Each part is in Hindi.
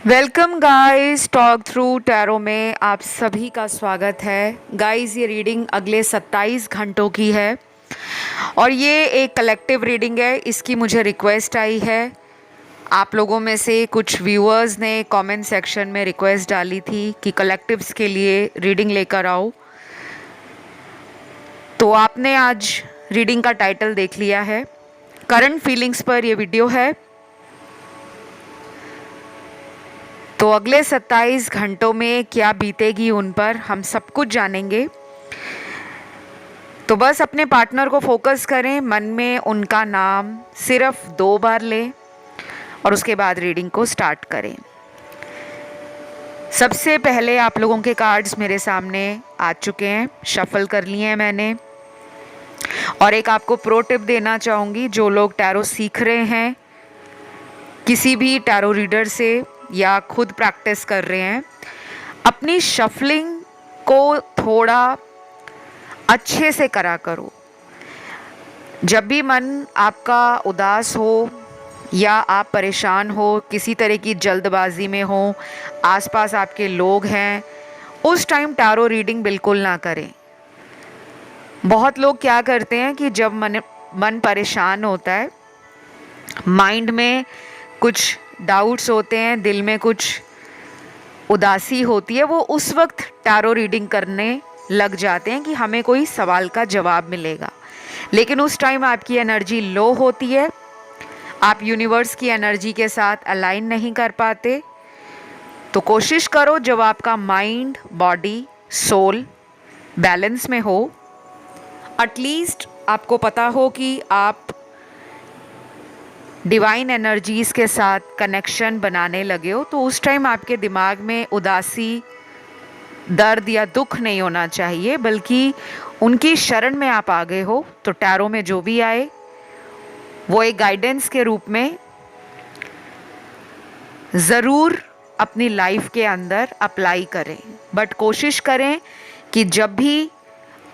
Welcome guys, talk through tarot में आप सभी का स्वागत है। गाइस, ये रीडिंग अगले 27 घंटों की है और ये एक कलेक्टिव रीडिंग है। इसकी मुझे रिक्वेस्ट आई है। आप लोगों में से कुछ व्यूअर्स ने कमेंट सेक्शन में रिक्वेस्ट डाली थी कि कलेक्टिव्स के लिए रीडिंग लेकर आओ, तो आपने आज रीडिंग का टाइटल देख लिया है। करंट फीलिंग्स पर ये वीडियो है। तो अगले 27 घंटों में क्या बीतेगी उन पर हम सब कुछ जानेंगे। तो बस अपने पार्टनर को फोकस करें, मन में उनका नाम सिर्फ 2 बार लें और उसके बाद रीडिंग को स्टार्ट करें। सबसे पहले आप लोगों के कार्ड्स मेरे सामने आ चुके हैं, शफल कर लिए हैं मैंने। और एक आपको प्रो टिप देना चाहूँगी, जो लोग टैरो सीख रहे हैं किसी भी टैरो रीडर से या खुद प्रैक्टिस कर रहे हैं, अपनी शफलिंग को थोड़ा अच्छे से करा करो। जब भी मन आपका उदास हो या आप परेशान हो, किसी तरह की जल्दबाजी में हो, आसपास आपके लोग हैं, उस टाइम टैरो रीडिंग बिल्कुल ना करें। बहुत लोग क्या करते हैं कि जब मन परेशान होता है, माइंड में कुछ डाउट्स होते हैं, दिल में कुछ उदासी होती है, वो उस वक्त टैरो रीडिंग करने लग जाते हैं कि हमें कोई सवाल का जवाब मिलेगा। लेकिन उस टाइम आपकी एनर्जी लो होती है, आप यूनिवर्स की एनर्जी के साथ अलाइन नहीं कर पाते। तो कोशिश करो जब आपका माइंड, बॉडी, सोल बैलेंस में हो, एटलीस्ट आपको पता हो कि आप डिवाइन एनर्जीज़ के साथ कनेक्शन बनाने लगे हो, तो उस टाइम आपके दिमाग में उदासी, दर्द या दुख नहीं होना चाहिए, बल्कि उनकी शरण में आप आ गए हो। तो टैरो में जो भी आए वो एक गाइडेंस के रूप में ज़रूर अपनी लाइफ के अंदर अप्लाई करें। बट कोशिश करें कि जब भी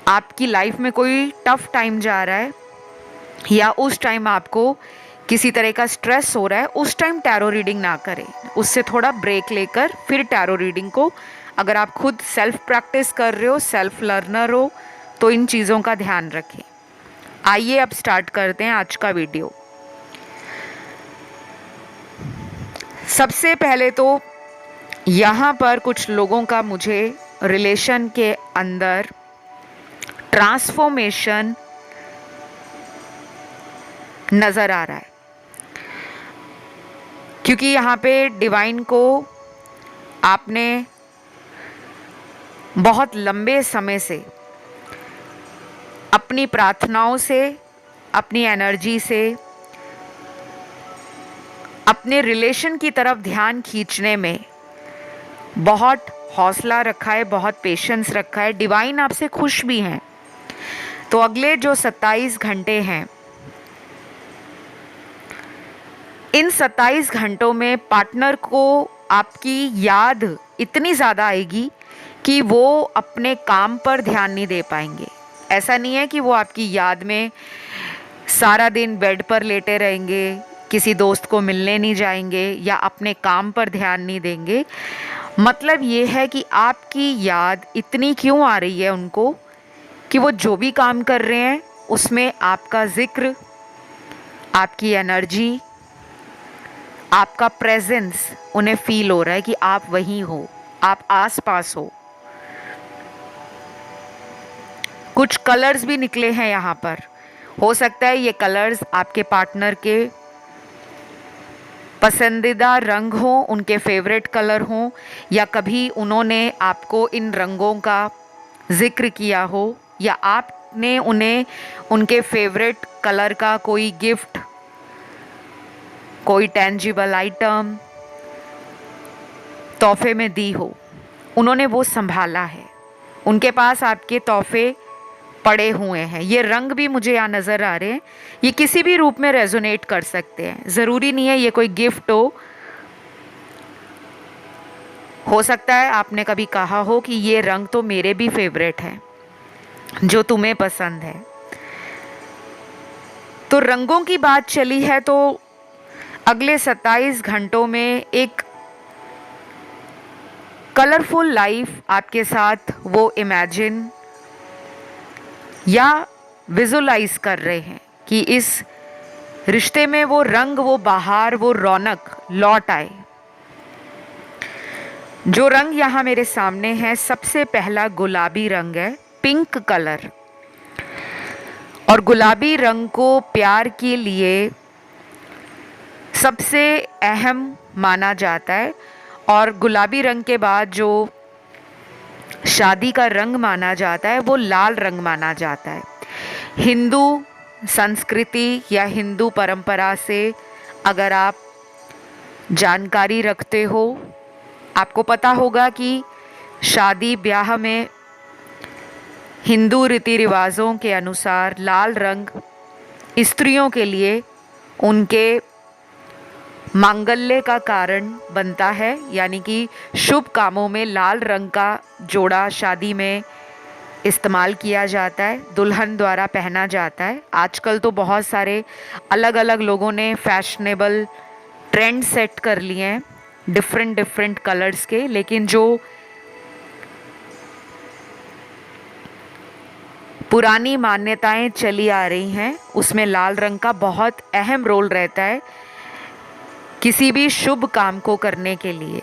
आपकी लाइफ में कोई टफ टाइम जा रहा है या उस टाइम आपको किसी तरह का स्ट्रेस हो रहा है, उस टाइम टैरो रीडिंग ना करें। उससे थोड़ा ब्रेक लेकर फिर टैरो रीडिंग को, अगर आप खुद सेल्फ प्रैक्टिस कर रहे हो, सेल्फ लर्नर हो, तो इन चीज़ों का ध्यान रखें। आइए अब स्टार्ट करते हैं आज का वीडियो। सबसे पहले तो यहाँ पर कुछ लोगों का मुझे रिलेशन के अंदर ट्रांसफॉर्मेशन नज़र आ रहा है, क्योंकि यहाँ पे डिवाइन को आपने बहुत लंबे समय से अपनी प्रार्थनाओं से, अपनी एनर्जी से, अपने रिलेशन की तरफ ध्यान खींचने में बहुत हौसला रखा है, बहुत पेशेंस रखा है। डिवाइन आपसे खुश भी हैं। तो अगले जो 27 घंटे हैं, इन 27 घंटों में पार्टनर को आपकी याद इतनी ज़्यादा आएगी कि वो अपने काम पर ध्यान नहीं दे पाएंगे। ऐसा नहीं है कि वो आपकी याद में सारा दिन बेड पर लेटे रहेंगे, किसी दोस्त को मिलने नहीं जाएंगे या अपने काम पर ध्यान नहीं देंगे। मतलब ये है कि आपकी याद इतनी क्यों आ रही है उनको कि वो जो भी काम कर रहे हैं उसमें आपका जिक्र, आपकी एनर्जी, आपका प्रेजेंस उन्हें फील हो रहा है कि आप वहीं हो, आप आसपास हो। कुछ कलर्स भी निकले हैं यहाँ पर। हो सकता है ये कलर्स आपके पार्टनर के पसंदीदा रंग हों, उनके फेवरेट कलर हों, या कभी उन्होंने आपको इन रंगों का जिक्र किया हो, या आपने उन्हें उनके फेवरेट कलर का कोई गिफ्ट, कोई टेंजिबल आइटम तोहफे में दी हो, उन्होंने वो संभाला है, उनके पास आपके तोहफे पड़े हुए हैं। ये रंग भी मुझे यहाँ नज़र आ रहे हैं। ये किसी भी रूप में रेजोनेट कर सकते हैं, ज़रूरी नहीं है ये कोई गिफ्ट हो सकता है आपने कभी कहा हो कि ये रंग तो मेरे भी फेवरेट है, जो तुम्हें पसंद है। तो रंगों की बात चली है, तो अगले 27 घंटों में एक कलरफुल लाइफ आपके साथ वो इमेजिन या विजुलाइज कर रहे हैं कि इस रिश्ते में वो रंग, वो बहार, वो रौनक लौट आए। जो रंग यहाँ मेरे सामने है, सबसे पहला गुलाबी रंग है, पिंक कलर। और गुलाबी रंग को प्यार के लिए सबसे अहम माना जाता है। और गुलाबी रंग के बाद जो शादी का रंग माना जाता है वो लाल रंग माना जाता है। हिंदू संस्कृति या हिंदू परंपरा से अगर आप जानकारी रखते हो, आपको पता होगा कि शादी ब्याह में हिंदू रीति रिवाजों के अनुसार लाल रंग स्त्रियों के लिए उनके मांगल्य का कारण बनता है, यानी कि शुभ कामों में लाल रंग का जोड़ा शादी में इस्तेमाल किया जाता है, दुल्हन द्वारा पहना जाता है। आजकल तो बहुत सारे अलग अलग लोगों ने फैशनेबल ट्रेंड सेट कर लिए हैं डिफरेंट डिफरेंट कलर्स के, लेकिन जो पुरानी मान्यताएं चली आ रही हैं उसमें लाल रंग का बहुत अहम रोल रहता है किसी भी शुभ काम को करने के लिए।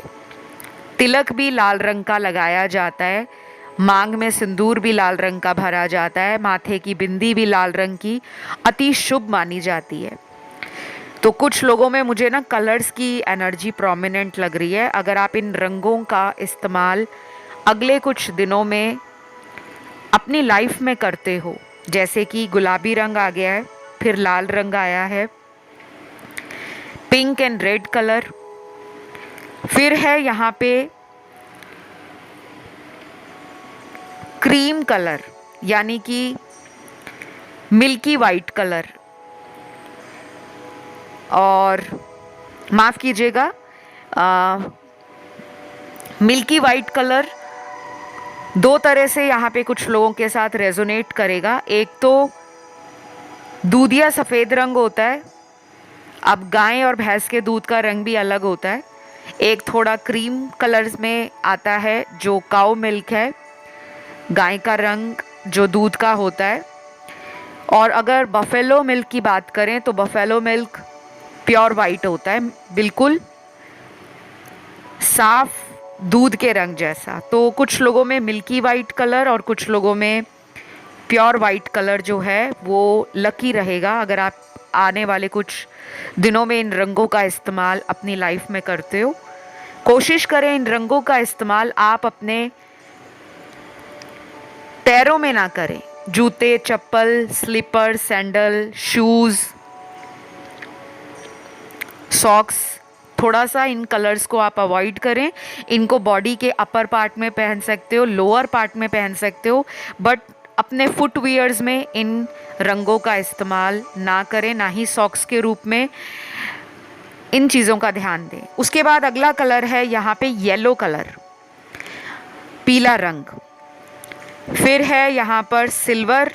तिलक भी लाल रंग का लगाया जाता है, मांग में सिंदूर भी लाल रंग का भरा जाता है, माथे की बिंदी भी लाल रंग की अति शुभ मानी जाती है। तो कुछ लोगों में मुझे ना कलर्स की एनर्जी प्रोमिनेंट लग रही है। अगर आप इन रंगों का इस्तेमाल अगले कुछ दिनों में अपनी लाइफ में करते हो, जैसे कि गुलाबी रंग आ गया है, फिर लाल रंग आया है, पिंक एंड रेड कलर, फिर है यहाँ पे क्रीम कलर यानी कि मिल्की वाइट कलर, और माफ़ कीजिएगा मिल्की वाइट कलर दो तरह से यहाँ पे कुछ लोगों के साथ रेजोनेट करेगा। एक तो दूधिया सफ़ेद रंग होता है, अब गाय और भैंस के दूध का रंग भी अलग होता है। एक थोड़ा क्रीम कलर्स में आता है जो काऊ मिल्क है, गाय का रंग जो दूध का होता है। और अगर बफेलो मिल्क की बात करें तो बफेलो मिल्क प्योर वाइट होता है, बिल्कुल साफ दूध के रंग जैसा। तो कुछ लोगों में मिल्की वाइट कलर और कुछ लोगों में प्योर वाइट कलर जो है वो लकी रहेगा अगर आप आने वाले कुछ दिनों में इन रंगों का इस्तेमाल अपनी लाइफ में करते हो। कोशिश करें इन रंगों का इस्तेमाल आप अपने पैरों में ना करें, जूते, चप्पल, स्लीपर, सैंडल, शूज़, सॉक्स, थोड़ा सा इन कलर्स को आप अवॉइड करें। इनको बॉडी के अपर पार्ट में पहन सकते हो, लोअर पार्ट में पहन सकते हो, बट अपने फुटवियर्स में इन रंगों का इस्तेमाल ना करें, ना ही सॉक्स के रूप में। इन चीज़ों का ध्यान दें। उसके बाद अगला कलर है यहाँ पे येलो कलर, पीला रंग। फिर है यहाँ पर सिल्वर,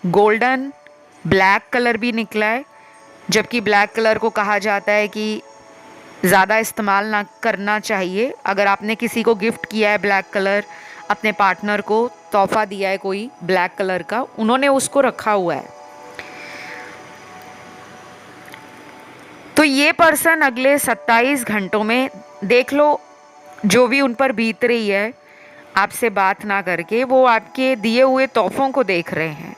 गोल्डन, ब्लैक कलर भी निकला है, जबकि ब्लैक कलर को कहा जाता है कि ज़्यादा इस्तेमाल ना करना चाहिए। अगर आपने किसी को गिफ्ट किया है ब्लैक कलर, अपने पार्टनर को तोहफा दिया है कोई ब्लैक कलर का, उन्होंने उसको रखा हुआ है, तो ये पर्सन अगले 27 घंटों में देख लो जो भी उन पर बीत रही है, आपसे बात ना करके वो आपके दिए हुए तोहफों को देख रहे हैं,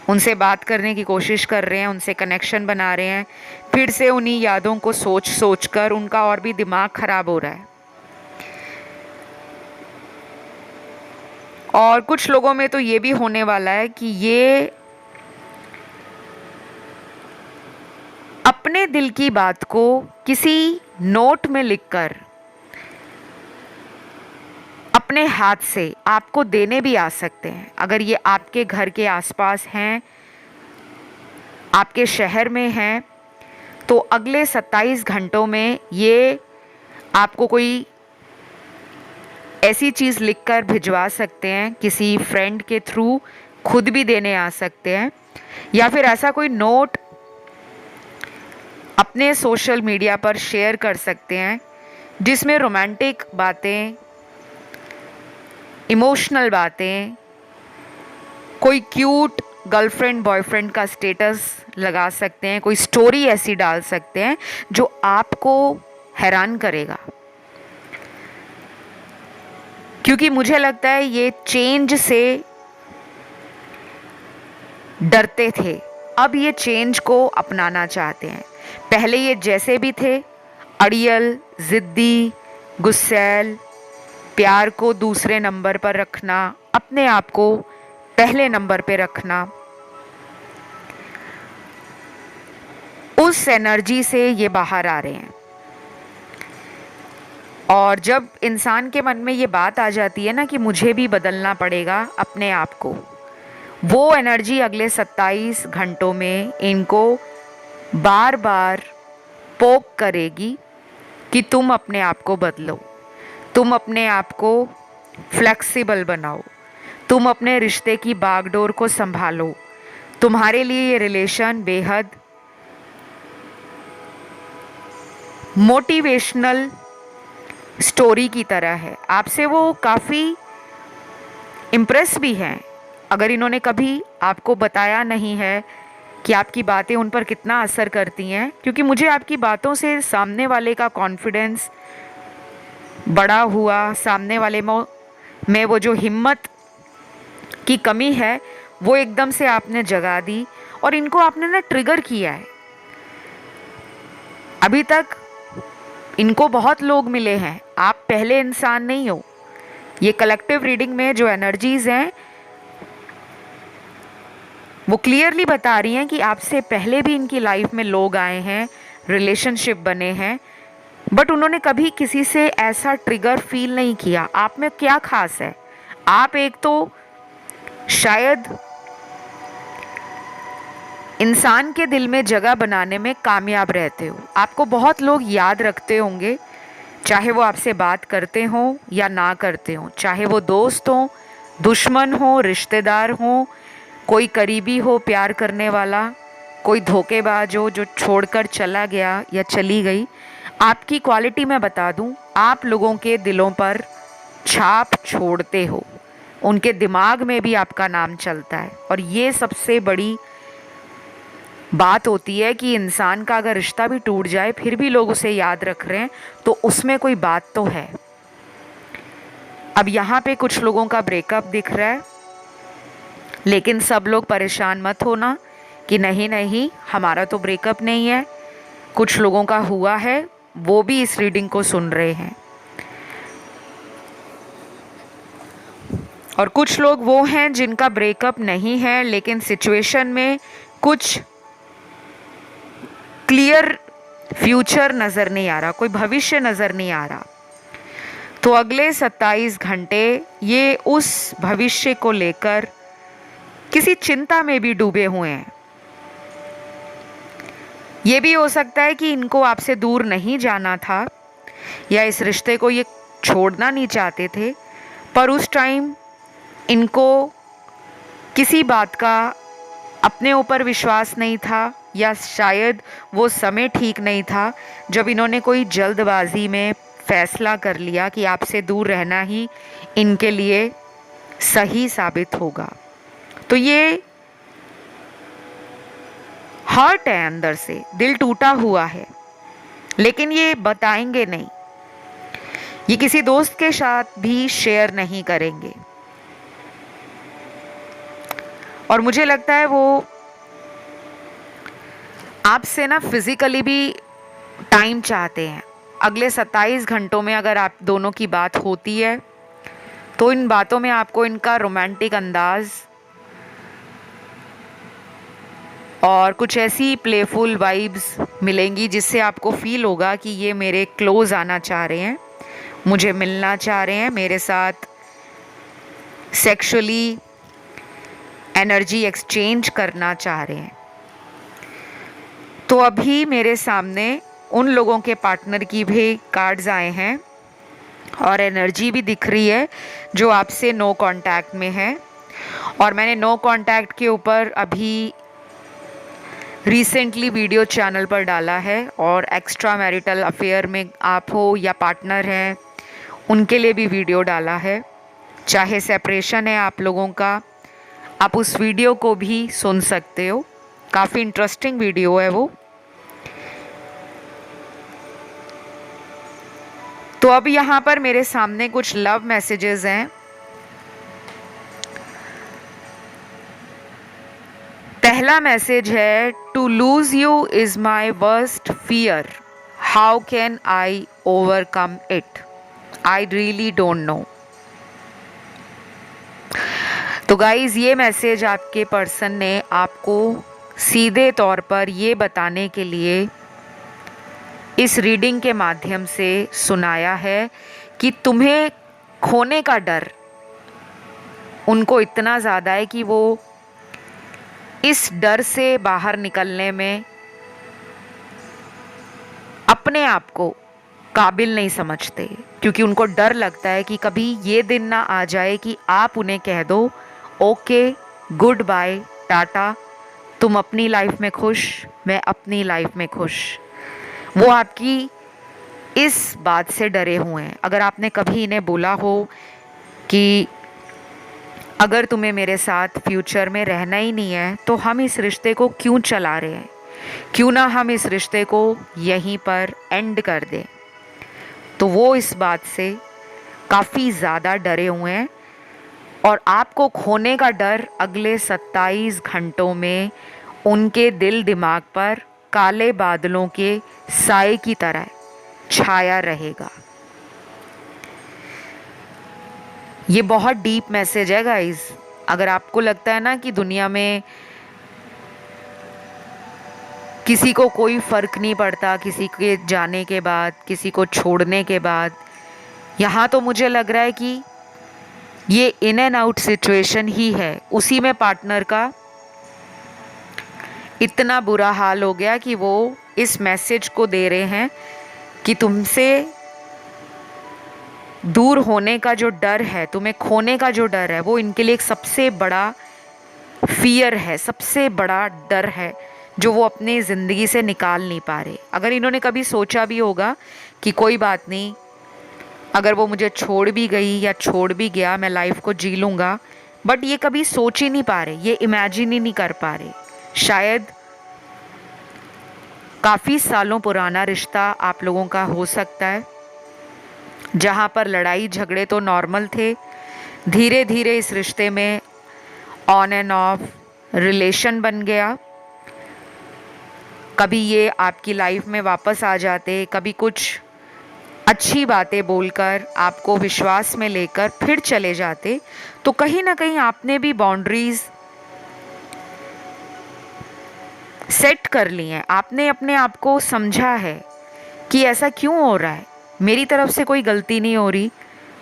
उनसे बात करने की कोशिश कर रहे हैं, उनसे कनेक्शन बना रहे हैं। फिर से उन्हीं यादों को सोच सोच कर उनका और भी दिमाग खराब हो रहा है। और कुछ लोगों में तो ये भी होने वाला है कि ये अपने दिल की बात को किसी नोट में लिखकर अपने हाथ से आपको देने भी आ सकते हैं। अगर ये आपके घर के आसपास हैं, आपके शहर में हैं, तो अगले 27 घंटों में ये आपको कोई ऐसी चीज़ लिखकर भिजवा सकते हैं, किसी फ्रेंड के थ्रू खुद भी देने आ सकते हैं, या फिर ऐसा कोई नोट अपने सोशल मीडिया पर शेयर कर सकते हैं जिसमें रोमांटिक बातें इमोशनल बातें, कोई क्यूट गर्लफ्रेंड बॉयफ्रेंड का स्टेटस लगा सकते हैं, कोई स्टोरी ऐसी डाल सकते हैं जो आपको हैरान करेगा। क्योंकि मुझे लगता है ये चेंज से डरते थे, अब ये चेंज को अपनाना चाहते हैं। पहले ये जैसे भी थे, अड़ियल, ज़िद्दी, गुस्सैल, प्यार को दूसरे नंबर पर रखना, अपने आप को पहले नंबर पे रखना, उस एनर्जी से ये बाहर आ रहे हैं। और जब इंसान के मन में ये बात आ जाती है ना कि मुझे भी बदलना पड़ेगा अपने आप को, वो एनर्जी अगले 27 घंटों में इनको बार बार पोक करेगी कि तुम अपने आप को बदलो, तुम अपने आप को फ्लेक्सिबल बनाओ, तुम अपने रिश्ते की बागडोर को संभालो। तुम्हारे लिए ये रिलेशन बेहद मोटिवेशनल स्टोरी की तरह है। आपसे वो काफ़ी इम्प्रेस भी हैं। अगर इन्होंने कभी आपको बताया नहीं है कि आपकी बातें उन पर कितना असर करती हैं, क्योंकि मुझे आपकी बातों से सामने वाले का कॉन्फिडेंस बड़ा हुआ, सामने वाले में वो जो हिम्मत की कमी है वो एकदम से आपने जगा दी और इनको आपने ना ट्रिगर किया है। अभी तक इनको बहुत लोग मिले हैं, आप पहले इंसान नहीं हो। ये कलेक्टिव रीडिंग में जो एनर्जीज हैं वो क्लियरली बता रही हैं कि आपसे पहले भी इनकी लाइफ में लोग आए हैं, रिलेशनशिप बने हैं, बट उन्होंने कभी किसी से ऐसा ट्रिगर फील नहीं किया। आप में क्या खास है? आप एक तो शायद इंसान के दिल में जगह बनाने में कामयाब रहते हो। आपको बहुत लोग याद रखते होंगे, चाहे वो आपसे बात करते हों या ना करते हों, चाहे वो दोस्त हों, दुश्मन हो, रिश्तेदार हो, कोई करीबी हो, प्यार करने वाला, कोई धोखेबाज हो जो छोड़कर चला गया या चली गई। आपकी क्वालिटी मैं बता दूं, आप लोगों के दिलों पर छाप छोड़ते हो, उनके दिमाग में भी आपका नाम चलता है। और ये सबसे बड़ी बात होती है कि इंसान का अगर रिश्ता भी टूट जाए फिर भी लोग उसे याद रख रहे हैं, तो उसमें कोई बात तो है। अब यहाँ पे कुछ लोगों का ब्रेकअप दिख रहा है, लेकिन सब लोग परेशान मत होना कि नहीं नहीं हमारा तो ब्रेकअप नहीं है। कुछ लोगों का हुआ है, वो भी इस रीडिंग को सुन रहे हैं। और कुछ लोग वो हैं जिनका ब्रेकअप नहीं है, लेकिन सिचुएशन में कुछ क्लियर फ्यूचर नज़र नहीं आ रहा, कोई भविष्य नज़र नहीं आ रहा। तो अगले 27 घंटे ये उस भविष्य को लेकर किसी चिंता में भी डूबे हुए हैं। ये भी हो सकता है कि इनको आपसे दूर नहीं जाना था या इस रिश्ते को ये छोड़ना नहीं चाहते थे, पर उस टाइम इनको किसी बात का अपने ऊपर विश्वास नहीं था, या शायद वो समय ठीक नहीं था जब इन्होंने कोई जल्दबाजी में फैसला कर लिया कि आपसे दूर रहना ही इनके लिए सही साबित होगा। तो ये हर्ट है, अंदर से दिल टूटा हुआ है, लेकिन ये बताएंगे नहीं, ये किसी दोस्त के साथ भी शेयर नहीं करेंगे। और मुझे लगता है वो आपसे ना फिजिकली भी टाइम चाहते हैं। अगले 27 घंटों में अगर आप दोनों की बात होती है तो इन बातों में आपको इनका रोमांटिक अंदाज और कुछ ऐसी प्लेफुल वाइब्स मिलेंगी जिससे आपको फील होगा कि ये मेरे क्लोज आना चाह रहे हैं, मुझे मिलना चाह रहे हैं, मेरे साथ सेक्सुअली एनर्जी एक्सचेंज करना चाह रहे हैं। तो अभी मेरे सामने उन लोगों के पार्टनर की भी कार्ड्स आए हैं और एनर्जी भी दिख रही है जो आपसे नो कांटेक्ट में है। और मैंने नो कांटेक्ट के ऊपर अभी रिसेंटली वीडियो चैनल पर डाला है, और एक्स्ट्रा मैरिटल अफेयर में आप हो या पार्टनर हैं उनके लिए भी वीडियो डाला है। चाहे सेपरेशन है आप लोगों का, आप उस वीडियो को भी सुन सकते हो, काफ़ी इंटरेस्टिंग वीडियो है वो। तो अब यहाँ पर मेरे सामने कुछ लव मैसेजेस हैं। पहला मैसेज है, to lose you is my worst fear, how can I overcome it, I really don't know. तो गाइज ये मैसेज आपके पर्सन ने आपको सीधे तौर पर ये बताने के लिए इस रीडिंग के माध्यम से सुनाया है कि तुम्हें खोने का डर उनको इतना ज़्यादा है कि वो इस डर से बाहर निकलने में अपने आप को काबिल नहीं समझते, क्योंकि उनको डर लगता है कि कभी ये दिन ना आ जाए कि आप उन्हें कह दो ओके, गुड बाय, टाटा, तुम अपनी लाइफ में खुश, मैं अपनी लाइफ में खुश। वो आपकी इस बात से डरे हुए हैं। अगर आपने कभी इन्हें बोला हो कि अगर तुम्हें मेरे साथ फ्यूचर में रहना ही नहीं है तो हम इस रिश्ते को क्यों चला रहे हैं, क्यों ना हम इस रिश्ते को यहीं पर एंड कर दें, तो वो इस बात से काफ़ी ज़्यादा डरे हुए हैं। और आपको खोने का डर अगले 27 घंटों में उनके दिल दिमाग पर काले बादलों के साए की तरह छाया रहेगा। ये बहुत डीप मैसेज है गाइस। अगर आपको लगता है ना कि दुनिया में किसी को कोई फ़र्क नहीं पड़ता किसी के जाने के बाद, किसी को छोड़ने के बाद, यहाँ तो मुझे लग रहा है कि ये इन एंड आउट सिचुएशन ही है। उसी में पार्टनर का इतना बुरा हाल हो गया कि वो इस मैसेज को दे रहे हैं कि तुमसे दूर होने का जो डर है, तुम्हें खोने का जो डर है, वो इनके लिए एक सबसे बड़ा फियर है, सबसे बड़ा डर है जो वो अपनी ज़िंदगी से निकाल नहीं पा रहे। अगर इन्होंने कभी सोचा भी होगा कि कोई बात नहीं, अगर वो मुझे छोड़ भी गई या छोड़ भी गया, मैं लाइफ को जी लूँगा, बट ये कभी सोच ही नहीं पा रहे, ये इमेजिन ही नहीं कर पा रहे। शायद काफ़ी सालों पुराना रिश्ता आप लोगों का हो सकता है, जहाँ पर लड़ाई झगड़े तो नॉर्मल थे, धीरे धीरे इस रिश्ते में ऑन एंड ऑफ रिलेशन बन गया। कभी ये आपकी लाइफ में वापस आ जाते, कभी कुछ अच्छी बातें बोलकर आपको विश्वास में लेकर फिर चले जाते, तो कहीं ना कहीं आपने भी बाउंड्रीज सेट कर ली हैं। आपने अपने आप को समझा है कि ऐसा क्यों हो रहा है, मेरी तरफ से कोई गलती नहीं हो रही।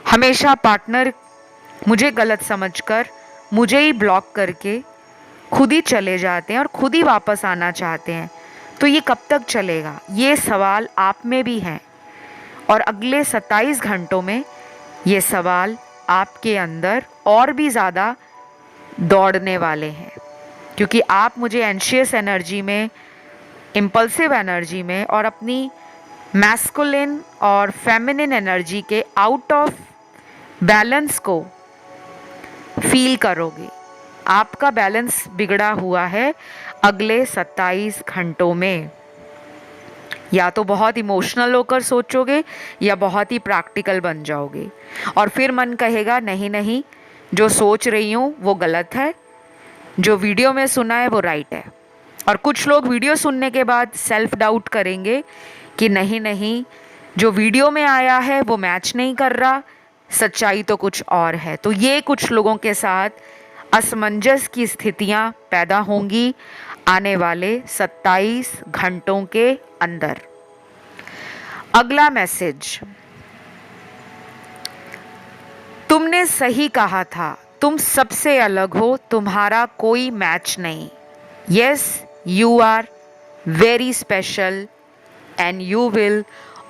हमेशा पार्टनर मुझे गलत समझकर मुझे ही ब्लॉक करके खुद ही चले जाते हैं और खुद ही वापस आना चाहते हैं। तो ये कब तक चलेगा, ये सवाल आप में भी हैं। और अगले 27 घंटों में ये सवाल आपके अंदर और भी ज़्यादा दौड़ने वाले हैं, क्योंकि आप मुझे एंशियस एनर्जी में, इम्पल्सिव एनर्जी में और अपनी मैस्कुलिन और फेमिनिन एनर्जी के आउट ऑफ बैलेंस को फील करोगे। आपका बैलेंस बिगड़ा हुआ है अगले 27 घंटों में। या तो बहुत इमोशनल होकर सोचोगे या बहुत ही प्रैक्टिकल बन जाओगे, और फिर मन कहेगा नहीं नहीं, जो सोच रही हूँ वो गलत है, जो वीडियो में सुना है वो राइट है। और कुछ लोग वीडियो सुनने के बाद सेल्फ डाउट करेंगे कि नहीं नहीं, जो वीडियो में आया है वो मैच नहीं कर रहा, सच्चाई तो कुछ और है। तो ये कुछ लोगों के साथ असमंजस की स्थितियाँ पैदा होंगी आने वाले 27 घंटों के अंदर। अगला मैसेज, तुमने सही कहा था, तुम सबसे अलग हो, तुम्हारा कोई मैच नहीं। Yes, you are very special and you will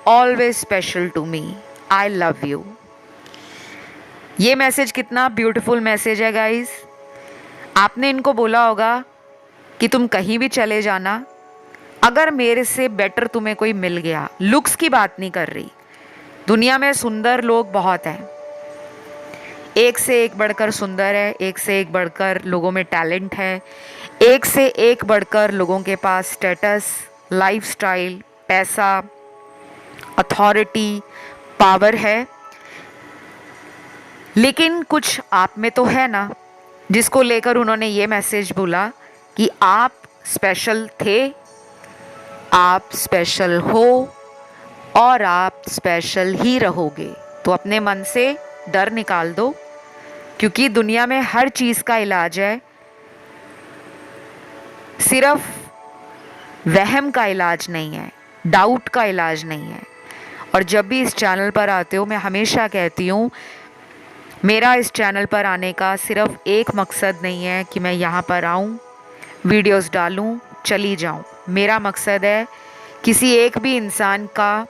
always special to me, I love you. ये मैसेज कितना ब्यूटीफुल मैसेज है गाइस। आपने इनको बोला होगा कि तुम कहीं भी चले जाना, अगर मेरे से बेटर तुम्हें कोई मिल गया, लुक्स की बात नहीं कर रही, दुनिया में सुंदर लोग बहुत हैं, एक से एक बढ़कर सुंदर है, एक से एक बढ़कर लोगों में टैलेंट है, एक से एक बढ़कर लोगों के पास स्टेटस, लाइफस्टाइल, पैसा, अथॉरिटी, पावर है। लेकिन कुछ आप में तो है ना, जिसको लेकर उन्होंने ये मैसेज बोला कि आप स्पेशल थे, आप स्पेशल हो और आप स्पेशल ही रहोगे। तो अपने मन से डर निकाल दो, क्योंकि दुनिया में हर चीज़ का इलाज है, सिर्फ वहम का इलाज नहीं है, डाउट का इलाज नहीं है। और जब भी इस चैनल पर आते हो, मैं हमेशा कहती हूँ, मेरा इस चैनल पर आने का सिर्फ एक मकसद नहीं है कि मैं यहाँ पर आऊँ, वीडियोस डालूँ, चली जाऊँ। मेरा मकसद है किसी एक भी इंसान का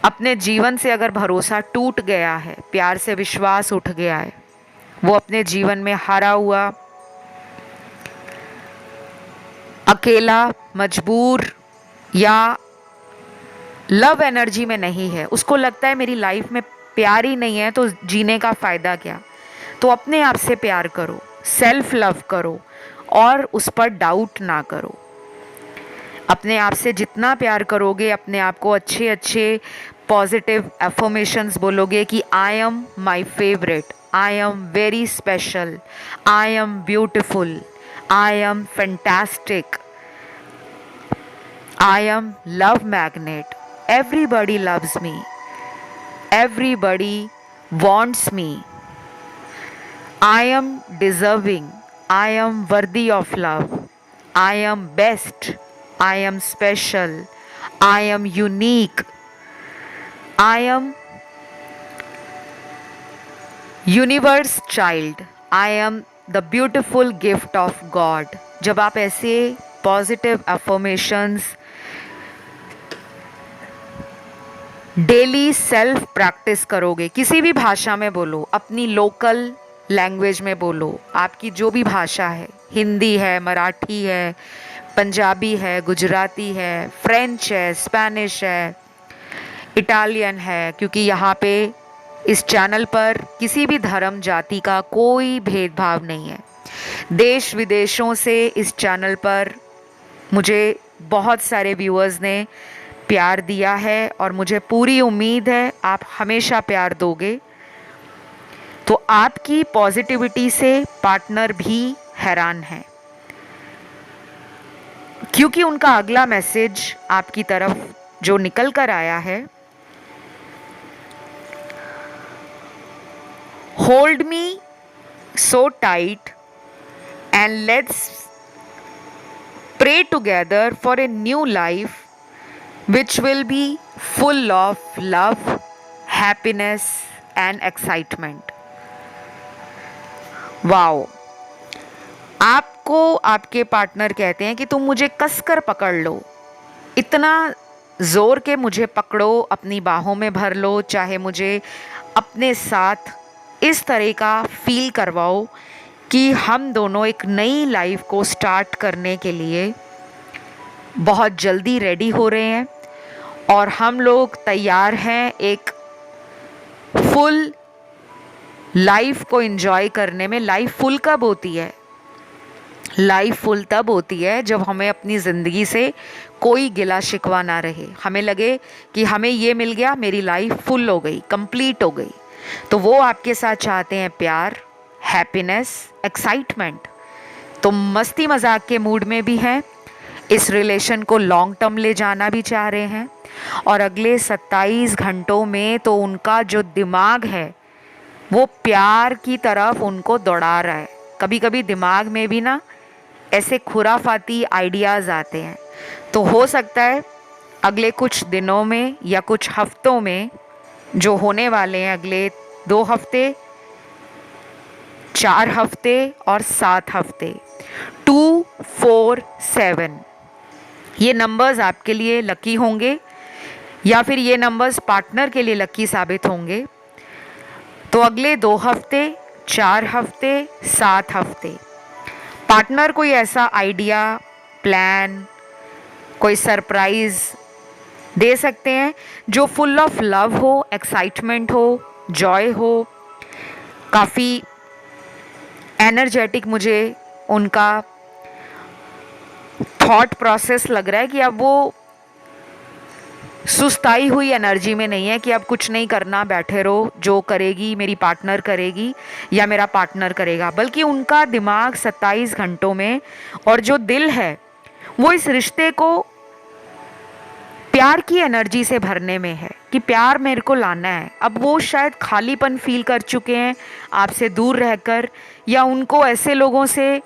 अपने जीवन से अगर भरोसा टूट गया है, प्यार से विश्वास उठ गया है, वो अपने जीवन में हारा हुआ, अकेला, मजबूर या लव एनर्जी में नहीं है, उसको लगता है मेरी लाइफ में प्यार ही नहीं है तो जीने का फ़ायदा क्या। तो अपने आप से प्यार करो, सेल्फ लव करो और उस पर डाउट ना करो। अपने आप से जितना प्यार करोगे, अपने आप को अच्छे अच्छे पॉजिटिव एफर्मेशंस बोलोगे कि I am my favourite, I am very special, I am beautiful, I am fantastic, I am love magnet, everybody loves me, everybody wants me, I am deserving, I am worthy of love, I am best, I am special, I am unique, I am universe child, I am the beautiful gift of God। जब आप ऐसे positive affirmations daily self practice करोगे, किसी भी भाषा में बोलो, अपनी लोकल लैंग्वेज में बोलो, आपकी जो भी भाषा है, हिंदी है, मराठी है, पंजाबी है, गुजराती है, फ्रेंच है, स्पेनिश है, इटालियन है, क्योंकि यहाँ पे इस चैनल पर किसी भी धर्म जाति का कोई भेदभाव नहीं है। देश विदेशों से इस चैनल पर मुझे बहुत सारे व्यूअर्स ने प्यार दिया है और मुझे पूरी उम्मीद है आप हमेशा प्यार दोगे। तो आपकी पॉजिटिविटी से पार्टनर भी हैरान है, क्योंकि उनका अगला मैसेज आपकी तरफ जो निकल कर आया है, hold me so tight and let's pray together for a new life which will be full of love, happiness and excitement। Wow, आपको आपके पार्टनर कहते हैं कि तुम मुझे कसकर पकड़ लो, इतना ज़ोर के मुझे पकड़ो, अपनी बाहों में भर लो, चाहे मुझे अपने साथ इस तरह का फील करवाओ कि हम दोनों एक नई लाइफ को स्टार्ट करने के लिए बहुत जल्दी रेडी हो रहे हैं और हम लोग तैयार हैं एक फुल लाइफ को एंजॉय करने में। लाइफ फुल कब होती है? लाइफ फुल तब होती है जब हमें अपनी ज़िंदगी से कोई गिला शिकवा ना रहे, हमें लगे कि हमें ये मिल गया, मेरी लाइफ फुल हो गई, कंप्लीट हो गई। तो वो आपके साथ चाहते हैं प्यार, हैप्पीनेस, एक्साइटमेंट। तो मस्ती मजाक के मूड में भी हैं, इस रिलेशन को लॉन्ग टर्म ले जाना भी चाह रहे हैं और अगले 27 घंटों में तो उनका जो दिमाग है वो प्यार की तरफ उनको दौड़ा रहा है। कभी कभी दिमाग में भी ना ऐसे खुराफाती आइडियाज़ आते हैं। तो हो सकता है अगले कुछ दिनों में या कुछ हफ्तों में जो होने वाले हैं, अगले 2 हफ्ते, 4 हफ्ते और 7 हफ्ते, 2, 4, 7, ये नंबर्स आपके लिए लकी होंगे या फिर ये नंबर्स पार्टनर के लिए लकी साबित होंगे। तो अगले 2 हफ्ते, 4 हफ्ते, 7 हफ्ते पार्टनर कोई ऐसा आइडिया, प्लान, कोई सरप्राइज़ दे सकते हैं जो फुल ऑफ लव हो, एक्साइटमेंट हो, जॉय हो, काफ़ी एनर्जेटिक मुझे उनका थॉट प्रोसेस लग रहा है कि अब वो सुस्ताई हुई एनर्जी में नहीं है कि अब कुछ नहीं करना, बैठे रहो, जो करेगी मेरी पार्टनर करेगी या मेरा पार्टनर करेगा, बल्कि उनका दिमाग 27 घंटों में और जो दिल है वो इस रिश्ते को प्यार की एनर्जी से भरने में है कि प्यार मेरे को लाना है। अब वो शायद खालीपन फील कर चुके हैं आपसे दूर रहकर, या उनको ऐसे लोगों से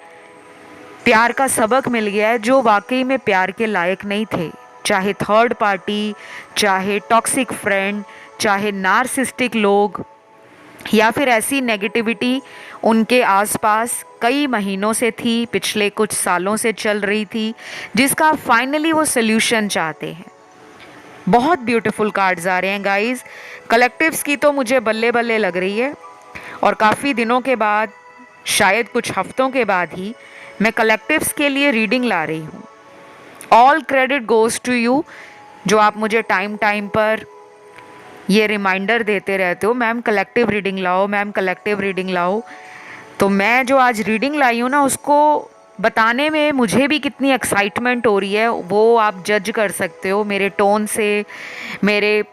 प्यार का सबक मिल गया है जो वाकई में प्यार के लायक नहीं थे, चाहे थर्ड पार्टी, चाहे टॉक्सिक फ्रेंड, चाहे नार्सिस्टिक लोग, या फिर ऐसी नेगेटिविटी उनके आसपास कई महीनों से थी, पिछले कुछ सालों से चल रही थी, जिसका फाइनली वो सोल्यूशन चाहते हैं। बहुत ब्यूटीफुल कार्ड्स आ रहे हैं गाइस। कलेक्टिव्स की तो मुझे बल्ले बल्ले लग रही है, और काफ़ी दिनों के बाद, शायद कुछ हफ्तों के बाद ही मैं कलेक्टिव्स के लिए रीडिंग ला रही हूँ। All credit goes to you, जो आप मुझे टाइम टाइम पर ये रिमाइंडर देते रहते हो, मैम कलेक्टिव रीडिंग लाओ, मैम कलेक्टिव रीडिंग लाओ। तो मैं जो आज रीडिंग लाई हूँ ना, उसको बताने में मुझे भी कितनी एक्साइटमेंट हो रही है वो आप जज कर सकते हो मेरे टोन से, मेरे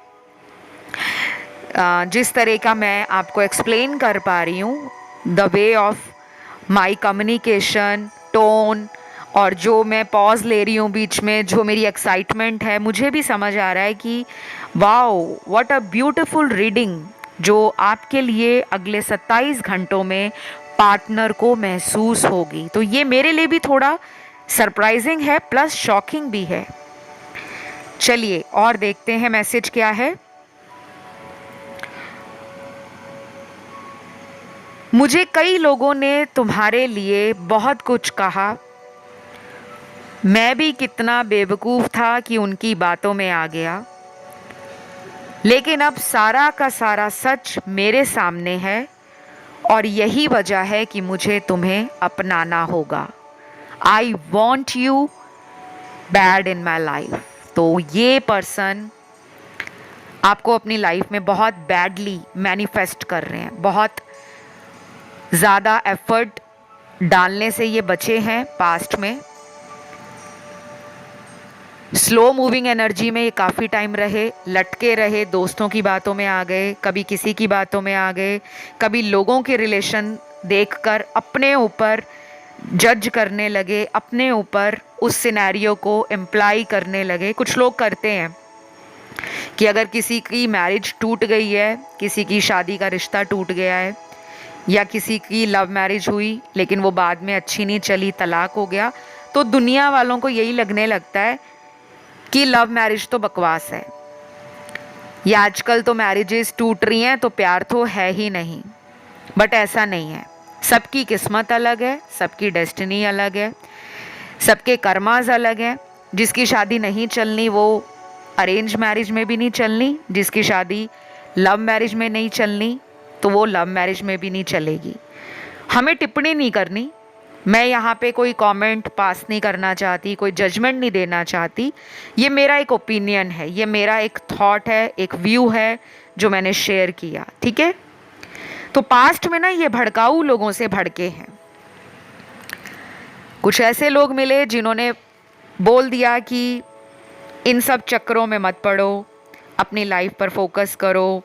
जिस तरह का मैं आपको एक्सप्लेन कर पा रही हूँ, the way of my communication, tone, और जो मैं पॉज ले रही हूँ बीच में, जो मेरी एक्साइटमेंट है, मुझे भी समझ आ रहा है कि wow what a beautiful reading जो आपके लिए अगले 27 घंटों में पार्टनर को महसूस होगी। तो ये मेरे लिए भी थोड़ा सरप्राइजिंग है, प्लस शॉकिंग भी है। चलिए और देखते हैं मैसेज क्या है। मुझे कई लोगों ने तुम्हारे लिए बहुत कुछ कहा, मैं भी कितना बेवकूफ़ था कि उनकी बातों में आ गया, लेकिन अब सारा का सारा सच मेरे सामने है और यही वजह है कि मुझे तुम्हें अपनाना होगा। I want you bad in my life. तो ये पर्सन आपको अपनी लाइफ में बहुत बैडली मैनिफेस्ट कर रहे हैं, बहुत ज़्यादा एफर्ट डालने से ये बचे हैं पास्ट में। स्लो मूविंग एनर्जी में ये काफ़ी टाइम रहे, लटके रहे, दोस्तों की बातों में आ गए, कभी किसी की बातों में आ गए, कभी लोगों के रिलेशन देखकर अपने ऊपर जज करने लगे, अपने ऊपर उस सिनेरियो को इम्प्लाई करने लगे। कुछ लोग करते हैं कि अगर किसी की मैरिज टूट गई है, किसी की शादी का रिश्ता टूट गया है, या किसी की लव मैरिज हुई लेकिन वो बाद में अच्छी नहीं चली, तलाक हो गया, तो दुनिया वालों को यही लगने लगता है कि लव मैरिज तो बकवास है, या आजकल तो मैरिजेस टूट रही हैं तो प्यार तो है ही नहीं। बट ऐसा नहीं है, सबकी किस्मत अलग है, सबकी डेस्टिनी अलग है, सबके कर्मास अलग हैं। जिसकी शादी नहीं चलनी वो अरेंज मैरिज में भी नहीं चलनी, जिसकी शादी लव मैरिज में नहीं चलनी तो वो लव मैरिज में भी नहीं चलेगी। हमें टिप्पणी नहीं करनी, मैं यहाँ पे कोई कमेंट पास नहीं करना चाहती, कोई जजमेंट नहीं देना चाहती। ये मेरा एक ओपिनियन है, ये मेरा एक थॉट है, एक व्यू है जो मैंने शेयर किया, ठीक है। तो पास्ट में ना ये भड़काऊ लोगों से भड़के हैं। कुछ ऐसे लोग मिले जिन्होंने बोल दिया कि इन सब चक्करों में मत पड़ो, अपनी लाइफ पर फोकस करो,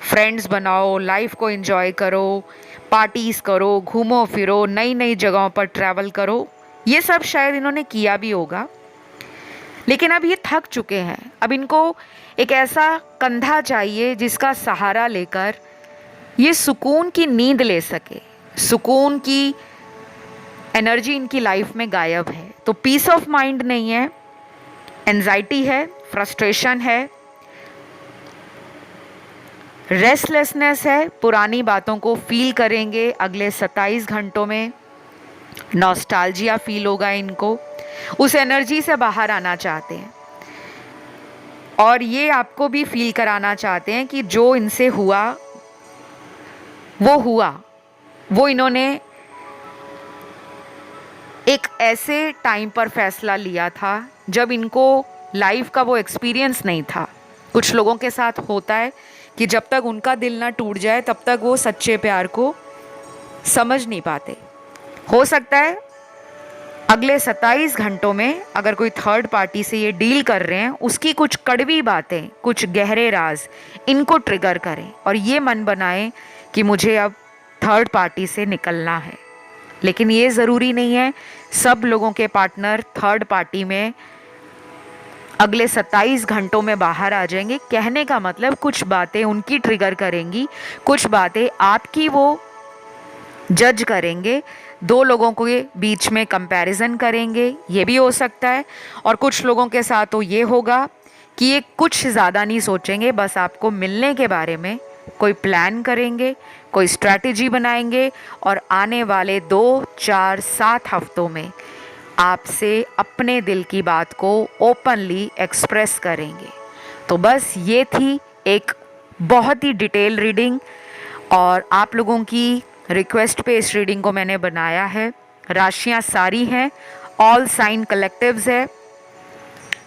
फ्रेंड्स बनाओ, लाइफ को एंजॉय करो, पार्टीज़ करो, घूमो फिरो, नई नई जगहों पर ट्रैवल करो। ये सब शायद इन्होंने किया भी होगा, लेकिन अब ये थक चुके हैं। अब इनको एक ऐसा कंधा चाहिए जिसका सहारा लेकर ये सुकून की नींद ले सके। सुकून की एनर्जी इनकी लाइफ में गायब है, तो पीस ऑफ माइंड नहीं है, एंजाइटी है, फ्रस्ट्रेशन है, रेस्टलेसनेस है। पुरानी बातों को फील करेंगे अगले 27 घंटों में, नॉस्टैल्जिया फील होगा इनको, उस एनर्जी से बाहर आना चाहते हैं। और ये आपको भी फील कराना चाहते हैं कि जो इनसे हुआ वो हुआ, वो इन्होंने एक ऐसे टाइम पर फैसला लिया था जब इनको लाइफ का वो एक्सपीरियंस नहीं था। कुछ लोगों के साथ होता है कि जब तक उनका दिल ना टूट जाए तब तक वो सच्चे प्यार को समझ नहीं पाते। हो सकता है अगले 27 घंटों में अगर कोई थर्ड पार्टी से ये डील कर रहे हैं, उसकी कुछ कड़वी बातें, कुछ गहरे राज इनको ट्रिगर करें और ये मन बनाएं कि मुझे अब थर्ड पार्टी से निकलना है। लेकिन ये ज़रूरी नहीं है सब लोगों के पार्टनर थर्ड पार्टी में अगले 27 घंटों में बाहर आ जाएंगे। कहने का मतलब कुछ बातें उनकी ट्रिगर करेंगी, कुछ बातें आपकी वो जज करेंगे, दो लोगों के बीच में कंपैरिजन करेंगे, ये भी हो सकता है। और कुछ लोगों के साथ तो ये होगा कि ये कुछ ज़्यादा नहीं सोचेंगे, बस आपको मिलने के बारे में कोई प्लान करेंगे, कोई स्ट्रैटेजी बनाएंगे और आने वाले 2, 4, 7 हफ्तों में आपसे अपने दिल की बात को ओपनली एक्सप्रेस करेंगे। तो बस ये थी एक बहुत ही डिटेल रीडिंग और आप लोगों की रिक्वेस्ट पे इस रीडिंग को मैंने बनाया है। राशियां सारी हैं, ऑल साइन कलेक्टिव्स है।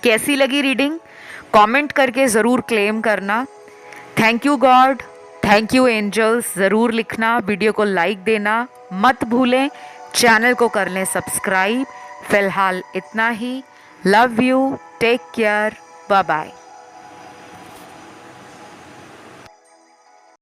कैसी लगी रीडिंग कमेंट करके ज़रूर क्लेम करना। Thank you God, thank you angels ज़रूर लिखना, वीडियो को लाइक देना मत भूलें, चैनल को कर लें सब्सक्राइब। फ़िलहाल इतना ही। Love you, take care, bye bye.